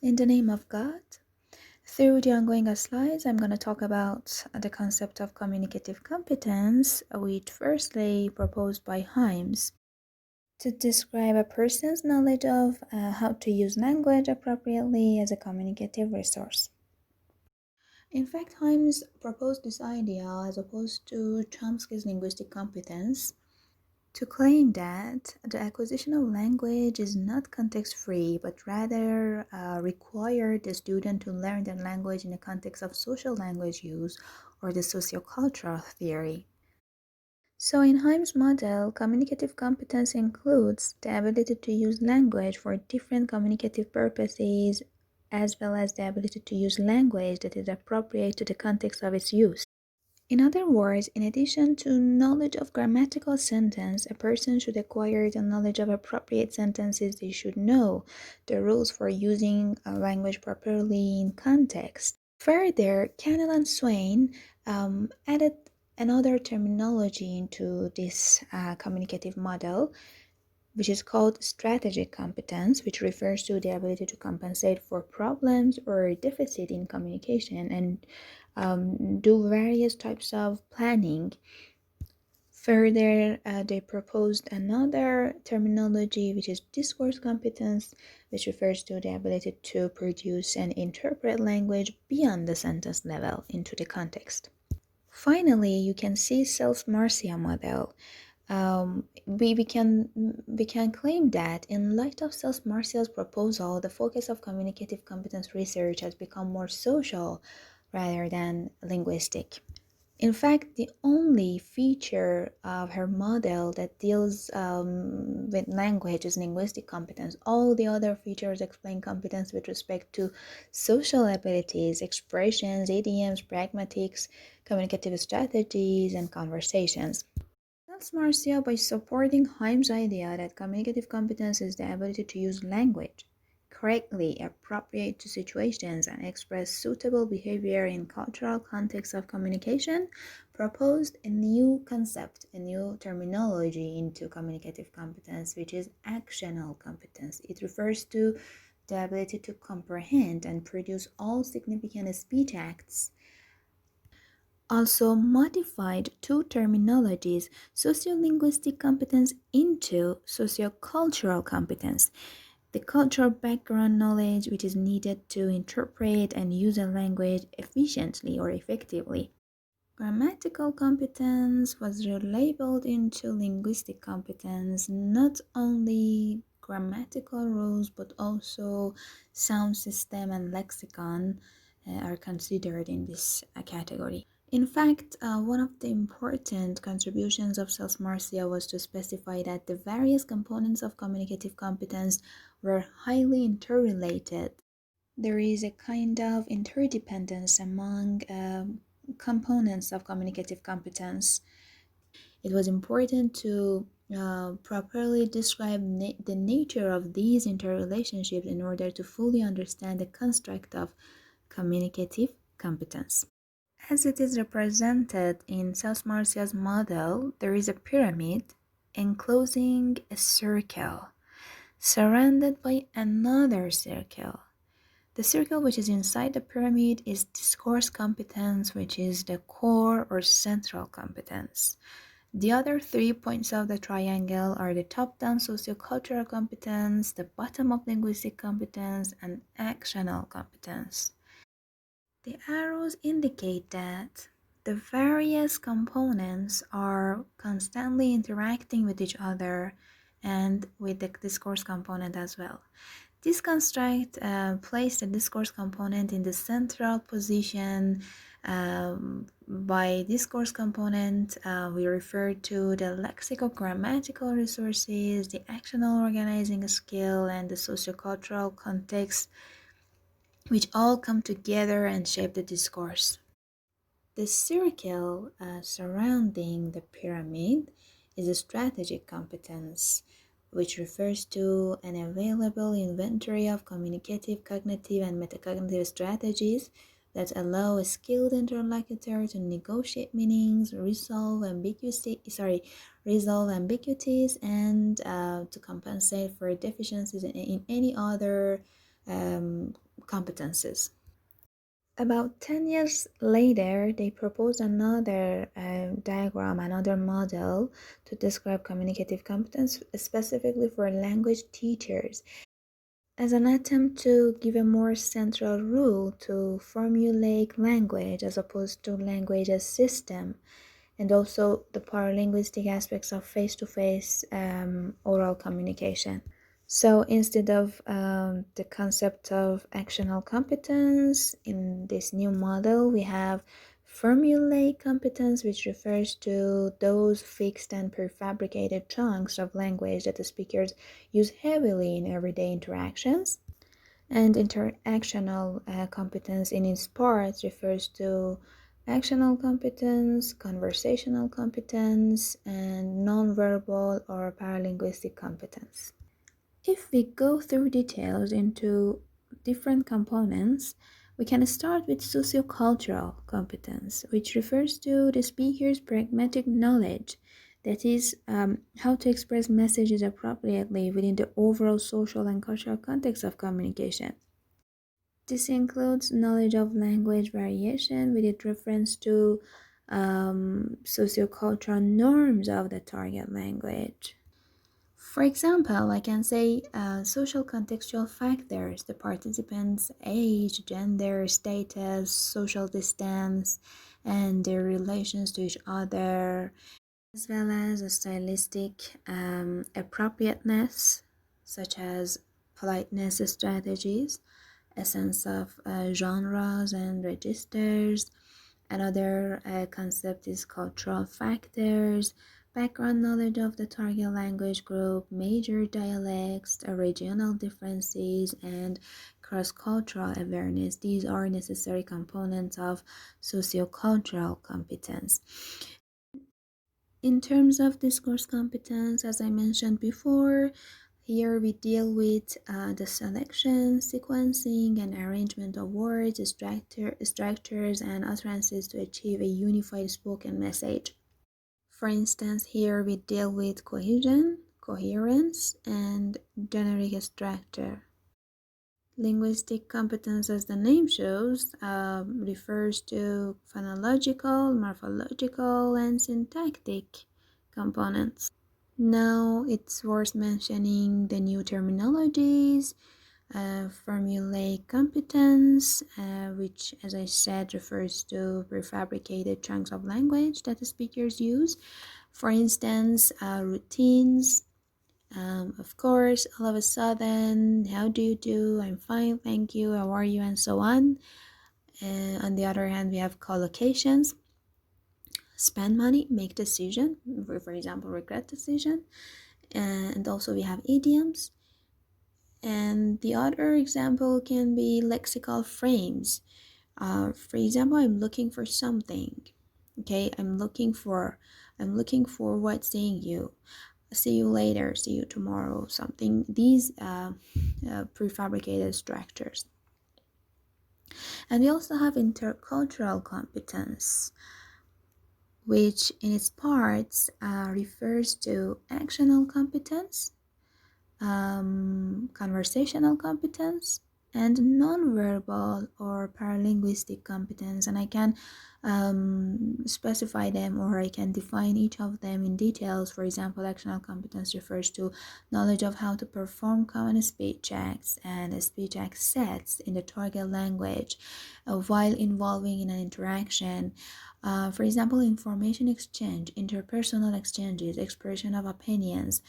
In the name of God, through the ongoing slides, I'm going to talk about the concept of communicative competence, which firstly proposed by Himes to describe a person's knowledge of how to use language appropriately as a communicative resource. In fact, Himes proposed this idea as opposed to Chomsky's linguistic competence to claim that the acquisition of language is not context-free, but rather require the student to learn the language in the context of social language use or the sociocultural theory. So in Himes' model, communicative competence includes the ability to use language for different communicative purposes, as well as the ability to use language that is appropriate to the context of its use. In other words, in addition to knowledge of grammatical sentence, a person should acquire the knowledge of appropriate sentences. They should know the rules for using a language properly in context. Further, Cannell and Swain added another terminology into this communicative model, which is called strategic competence, which refers to the ability to compensate for problems or deficit in communication and do various types of planning. Further, they proposed another terminology, which is discourse competence, which refers to the ability to produce and interpret language beyond the sentence level into the context. Finally, you can see Celce-murcia model. We can claim that in light of Celce-murcia's proposal, the focus of communicative competence research has become more social rather than linguistic. In fact, the only feature of her model that deals with language is linguistic competence. All the other features explain competence with respect to social abilities, expressions, idioms, pragmatics, communicative strategies, and conversations. Celce-murcia, by supporting Himes' idea that communicative competence is the ability to use language correctly, appropriate to situations, and express suitable behavior in cultural contexts of communication, proposed a new concept, a new terminology into communicative competence, which is actional competence. It refers to the ability to comprehend and produce all significant speech acts, also modified two terminologies, sociolinguistic competence into sociocultural competence, the cultural background knowledge which is needed to interpret and use a language efficiently or effectively. Grammatical competence was relabeled into linguistic competence, not only grammatical rules but also sound system and lexicon are considered in this category. In fact, one of the important contributions of Celce-murcia was to specify that the various components of communicative competence were highly interrelated. There is a kind of interdependence among components of communicative competence. It was important to properly describe the nature of these interrelationships in order to fully understand the construct of communicative competence. As it is represented in Celce-murcia's model, there is a pyramid enclosing a circle, surrounded by another circle. The circle which is inside the pyramid is discourse competence, which is the core or central competence. The other 3 points of the triangle are the top-down sociocultural competence, the bottom-up linguistic competence, and actional competence. The arrows indicate that the various components are constantly interacting with each other and with the discourse component as well. This construct placed the discourse component in the central position. By discourse component, we refer to the lexicogrammatical resources, the actional organizing skill, and the sociocultural context, which all come together and shape the discourse. The circle surrounding the pyramid is a strategic competence, which refers to an available inventory of communicative, cognitive, and metacognitive strategies that allow a skilled interlocutor to negotiate meanings, resolve ambiguities, and to compensate for deficiencies in any other competences. About 10 years later, they proposed another diagram, another model to describe communicative competence specifically for language teachers as an attempt to give a more central rule to formulaic language as opposed to language as system, and also the paralinguistic aspects of face-to-face oral communication. So instead of the concept of actional competence in this new model, we have formulaic competence, which refers to those fixed and prefabricated chunks of language that the speakers use heavily in everyday interactions. And interactional competence in its parts refers to actional competence, conversational competence, and nonverbal or paralinguistic competence. If we go through details into different components, we can start with sociocultural competence, which refers to the speaker's pragmatic knowledge, that is, how to express messages appropriately within the overall social and cultural context of communication. This includes knowledge of language variation with reference to sociocultural norms of the target language. For example, I can say social contextual factors, the participants' age, gender, status, social distance, and their relations to each other, as well as a stylistic appropriateness, such as politeness strategies, a sense of genres and registers. Another concept is cultural factors, background knowledge of the target language group, major dialects, regional differences, and cross-cultural awareness. These are necessary components of sociocultural competence. In terms of discourse competence, as I mentioned before, here we deal with the selection, sequencing, and arrangement of words, structures, and utterances to achieve a unified spoken message. For instance, here we deal with cohesion, coherence, and generic structure. Linguistic competence, as the name shows, refers to phonological, morphological, and syntactic components. Now it's worth mentioning the new terminologies, formulaic competence, which, as I said, refers to prefabricated chunks of language that the speakers use. For instance, routines. Of course, all of a sudden, how do you do? I'm fine, thank you. How are you? And so on. On the other hand, we have collocations. Spend money, make decision. For example, regret decision. And also we have idioms. And the other example can be lexical frames. For example, I'm looking for something. Okay, I'm looking for what seeing you. See you later, see you tomorrow, something. These prefabricated structures. And we also have intercultural competence, which in its parts refers to actional competence, conversational competence, and nonverbal or paralinguistic competence. And I can specify them, or I can define each of them in details. For example, actional competence refers to knowledge of how to perform common speech acts and speech act sets in the target language while involving in an interaction. For example, information exchange, interpersonal exchanges, expression of opinions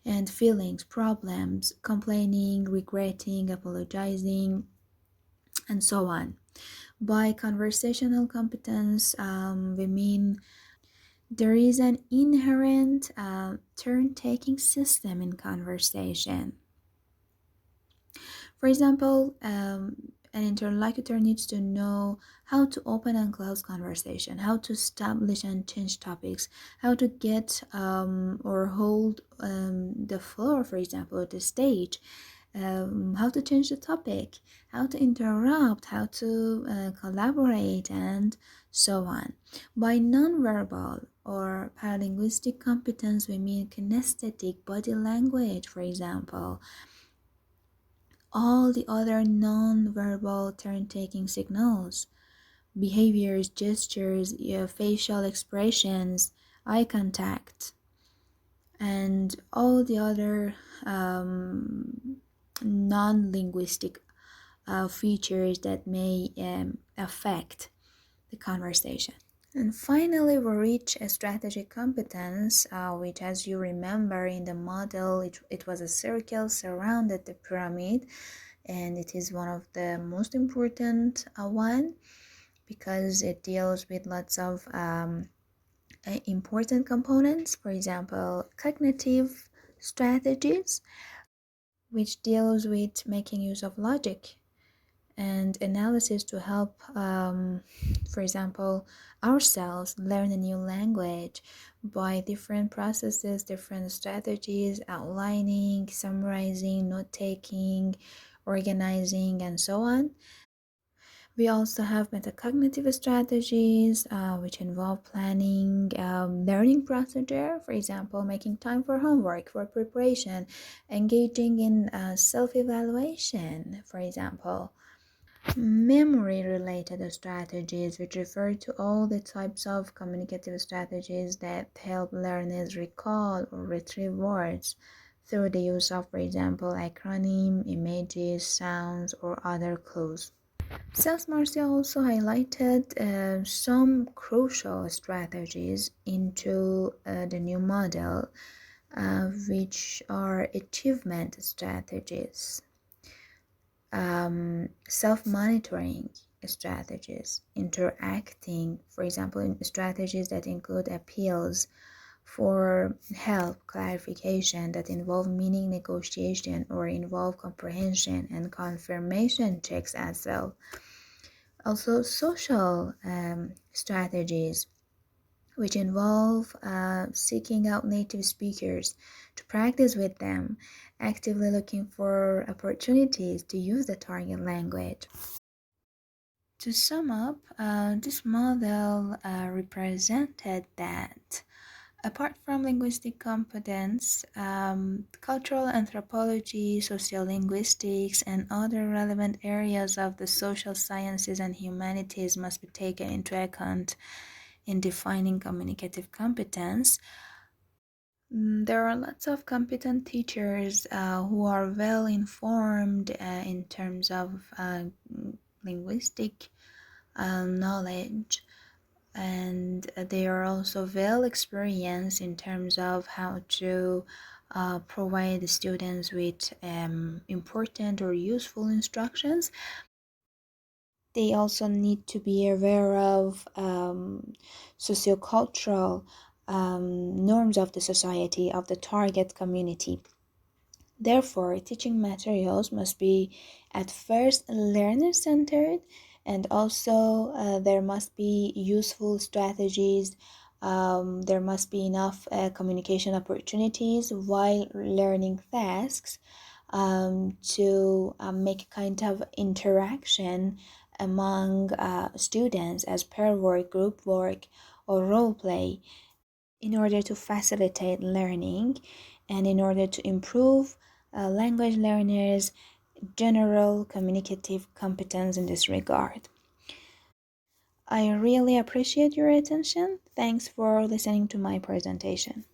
and feelings, problems, complaining, regretting, apologizing, and so on. By conversational competence, we mean there is an inherent turn-taking system in conversation. For example, an interlocutor needs to know how to open and close conversation, how to establish and change topics, how to get or hold the floor, for example, the stage, how to change the topic, how to interrupt, how to collaborate, and so on. By nonverbal or paralinguistic competence, we mean kinesthetic body language, for example, all the other non-verbal turn-taking signals, behaviors, gestures, facial expressions, eye contact, and all the other non-linguistic features that may affect the conversation. And finally, we reach a strategic competence, which, as you remember in the model, it was a circle surrounded the pyramid, and it is one of the most important one because it deals with lots of important components. For example, cognitive strategies, which deals with making use of logic and analysis to help, for example, ourselves learn a new language by different processes, different strategies, outlining, summarizing, note taking, organizing, and so on. We also have metacognitive strategies, which involve planning learning procedure, for example, making time for homework, for preparation, engaging in self-evaluation, for example. Memory related strategies, which refer to all the types of communicative strategies that help learners recall or retrieve words through the use of, for example, acronym, images, sounds, or other clues. Celce-murcia also highlighted some crucial strategies into the new model, which are achievement strategies, self-monitoring strategies, interacting, for example, in strategies that include appeals for help, clarification that involve meaning negotiation or involve comprehension, and confirmation checks as well. Also, social strategies, which involve seeking out native speakers to practice with them, actively looking for opportunities to use the target language. To sum up, this model represented that apart from linguistic competence, cultural anthropology, sociolinguistics, and other relevant areas of the social sciences and humanities must be taken into account in defining communicative competence. There are lots of competent teachers who are well informed in terms of linguistic knowledge, and they are also well experienced in terms of how to provide the students with important or useful instructions. They also need to be aware of sociocultural norms of the society, of the target community. Therefore, teaching materials must be at first learner-centered, and also there must be useful strategies. There must be enough communication opportunities while learning tasks to make a kind of interaction among students as pair work, group work, or role play in order to facilitate learning and in order to improve language learners' general communicative competence in this regard. I really appreciate your attention. Thanks for listening to my presentation.